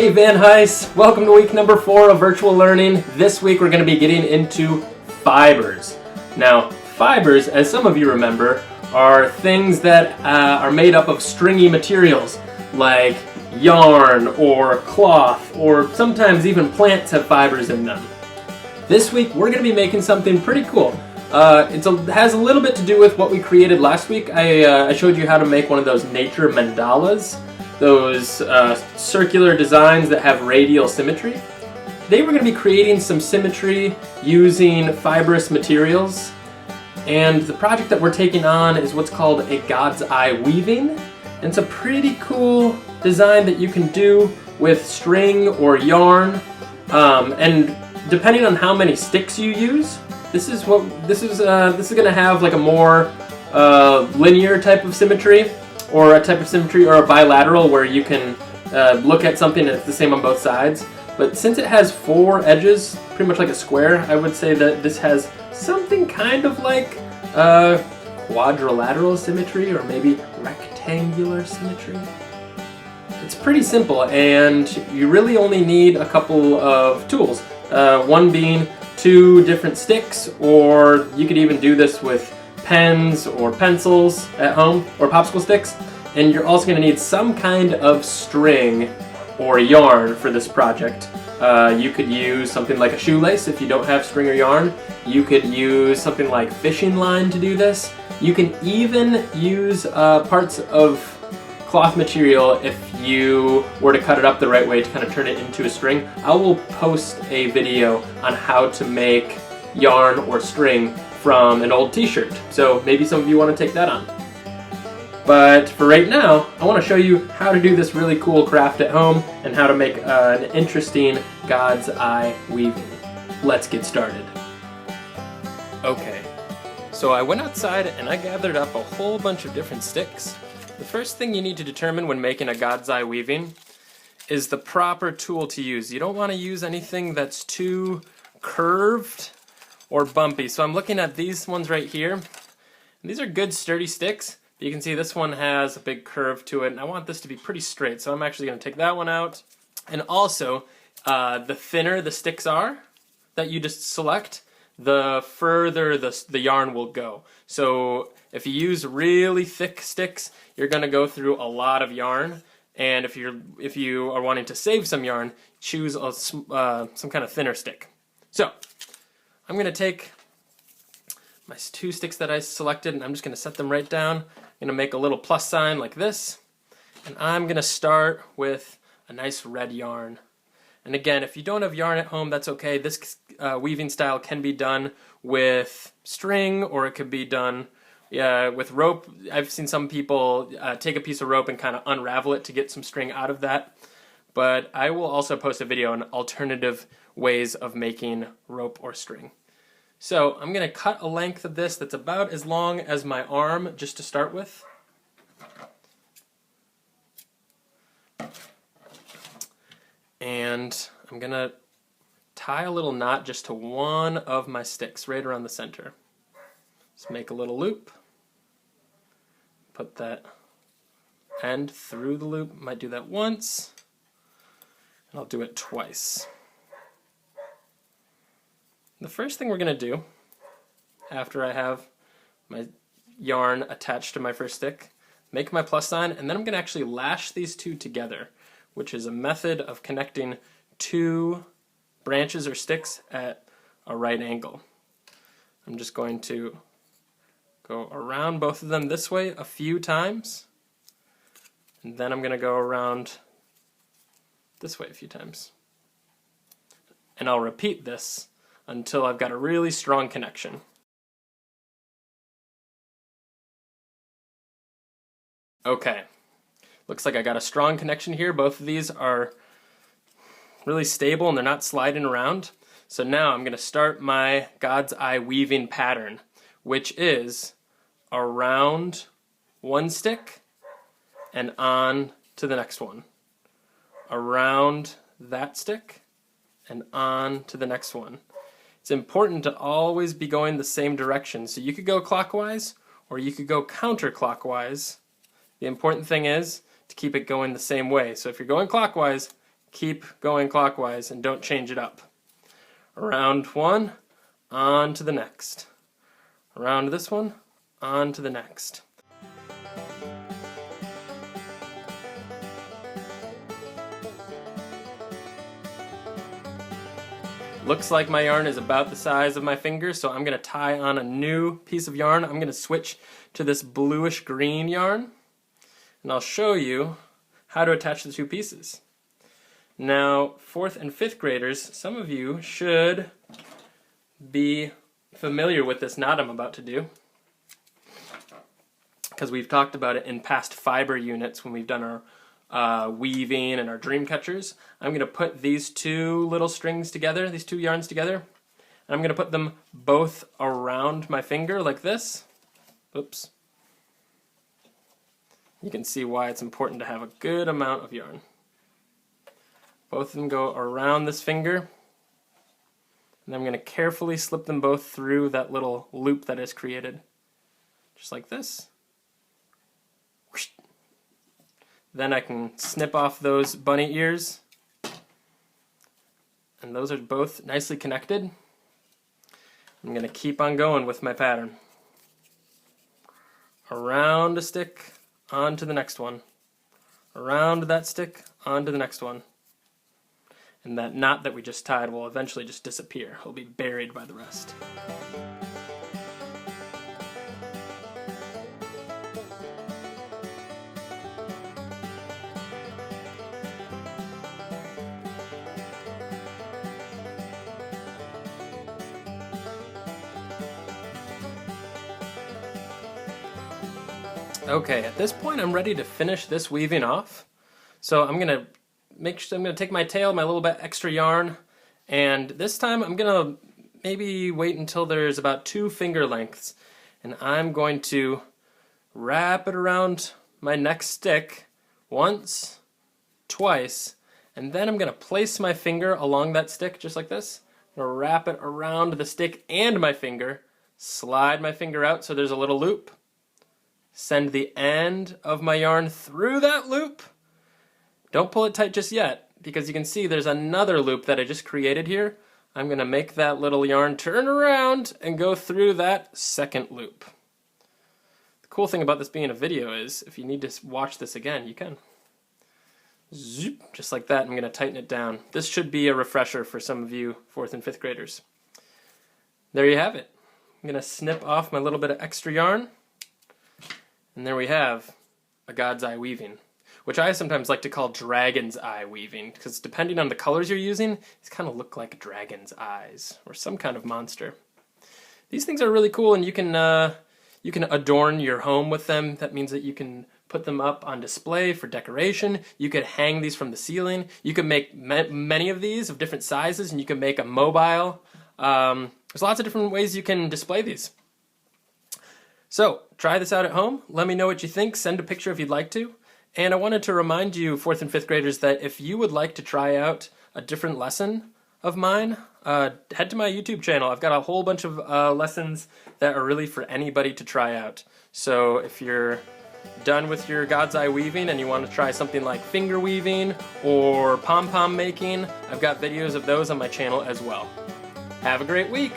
Hey Van Heis, welcome to week number 4 of virtual learning. This week we're going to be getting into fibers. Now, fibers, as some of you remember, are things that are made up of stringy materials like yarn or cloth, or sometimes even plants have fibers in them. This week we're going to be making something pretty cool. It has a little bit to do with what we created last week. I showed you how to make one of those nature mandalas. Those circular designs that have radial symmetry. Today we're going to be creating some symmetry using fibrous materials, and the project that we're taking on is what's called a God's Eye weaving. And it's a pretty cool design that you can do with string or yarn, and depending on how many sticks you use, this is going to have like a more linear type of symmetry, or a type of symmetry, or a bilateral where you can look at something and it's the same on both sides. But since it has 4 edges, pretty much like a square, I would say that this has something kind of like quadrilateral symmetry, or maybe rectangular symmetry. It's pretty simple, and you really only need a couple of tools. One being 2 different sticks, or you could even do this with pens or pencils at home, or popsicle sticks. And you're also going to need some kind of string or yarn for this project. You could use something like a shoelace if you don't have string or yarn. You could use something like fishing line to do this. You can even use parts of cloth material if you were to cut it up the right way to kind of turn it into a string. I will post a video on how to make yarn or string from an old t-shirt, so maybe some of you want to take that on. But for right now, I want to show you how to do this really cool craft at home and how to make an interesting God's Eye weaving. Let's get started. Okay, so I went outside and I gathered up a whole bunch of different sticks. The first thing you need to determine when making a God's Eye weaving is the proper tool to use. You don't want to use anything that's too curved or bumpy. So I'm looking at these ones right here. And these are good sturdy sticks. But you can see this one has a big curve to it, and I want this to be pretty straight. So I'm actually going to take that one out. And also, the thinner the sticks are that you just select, the further the yarn will go. So if you use really thick sticks, you're going to go through a lot of yarn. And if you are wanting to save some yarn, choose some kind of thinner stick. So I'm going to take my 2 sticks that I selected, and I'm just going to set them right down. I'm going to make a little plus sign like this, and I'm going to start with a nice red yarn. And again, if you don't have yarn at home, that's okay. This weaving style can be done with string, or it could be done with rope. I've seen some people take a piece of rope and kind of unravel it to get some string out of that. But I will also post a video on alternative ways of making rope or string. So I'm going to cut a length of this that's about as long as my arm, just to start with. And I'm going to tie a little knot just to one of my sticks, right around the center. Just make a little loop. Put that end through the loop. Might do that once. And I'll do it twice. The first thing we're going to do, after I have my yarn attached to my first stick, make my plus sign, and then I'm going to actually lash these 2 together, which is a method of connecting 2 branches or sticks at a right angle. I'm just going to go around both of them this way a few times, and then I'm going to go around this way a few times. And I'll repeat this until I've got a really strong connection. Okay, looks like I got a strong connection here. Both of these are really stable and they're not sliding around. So now I'm going to start my God's Eye weaving pattern, which is around one stick and on to the next one. Around that stick and on to the next one. It's important to always be going the same direction. So you could go clockwise or you could go counterclockwise. The important thing is to keep it going the same way. So if you're going clockwise, keep going clockwise and don't change it up. Around one, on to the next. Around this one, on to the next. Looks like my yarn is about the size of my finger, so I'm going to tie on a new piece of yarn. I'm going to switch to this bluish green yarn, and I'll show you how to attach the two pieces. Now, 4th and 5th graders, some of you should be familiar with this knot I'm about to do, because we've talked about it in past fiber units when we've done our weaving and our dream catchers. I'm going to put these two little strings together, these two yarns together, and I'm going to put them both around my finger like this. Oops. You can see why it's important to have a good amount of yarn. Both of them go around this finger, and I'm going to carefully slip them both through that little loop that is created. Just like this. Then I can snip off those bunny ears, and those are both nicely connected. I'm going to keep on going with my pattern. Around a stick, onto the next one. Around that stick, onto the next one. And that knot that we just tied will eventually just disappear. It'll be buried by the rest. Okay, at this point I'm ready to finish this weaving off. So I'm gonna take my tail, my little bit extra yarn, and this time I'm gonna maybe wait until there's about 2 finger lengths, and I'm going to wrap it around my next stick once, twice, and then I'm gonna place my finger along that stick just like this. I'm gonna wrap it around the stick and my finger, slide my finger out so there's a little loop. Send the end of my yarn through that loop. Don't pull it tight just yet, because you can see there's another loop that I just created here. I'm going to make that little yarn turn around and go through that second loop. The cool thing about this being a video is, if you need to watch this again, you can. Zoop, just like that. I'm going to tighten it down. This should be a refresher for some of you 4th and 5th graders. There you have it. I'm going to snip off my little bit of extra yarn. And there we have a God's Eye weaving, which I sometimes like to call dragon's eye weaving, because depending on the colors you're using, these kind of look like dragon's eyes or some kind of monster. These things are really cool, and you can adorn your home with them. That means that you can put them up on display for decoration. You could hang these from the ceiling. You could make many of these of different sizes, and you can make a mobile. There's lots of different ways you can display these. So, try this out at home. Let me know what you think. Send a picture if you'd like to. And I wanted to remind you, 4th and 5th graders, that if you would like to try out a different lesson of mine, head to my YouTube channel. I've got a whole bunch of lessons that are really for anybody to try out. So if you're done with your God's Eye weaving and you want to try something like finger weaving or pom-pom making, I've got videos of those on my channel as well. Have a great week!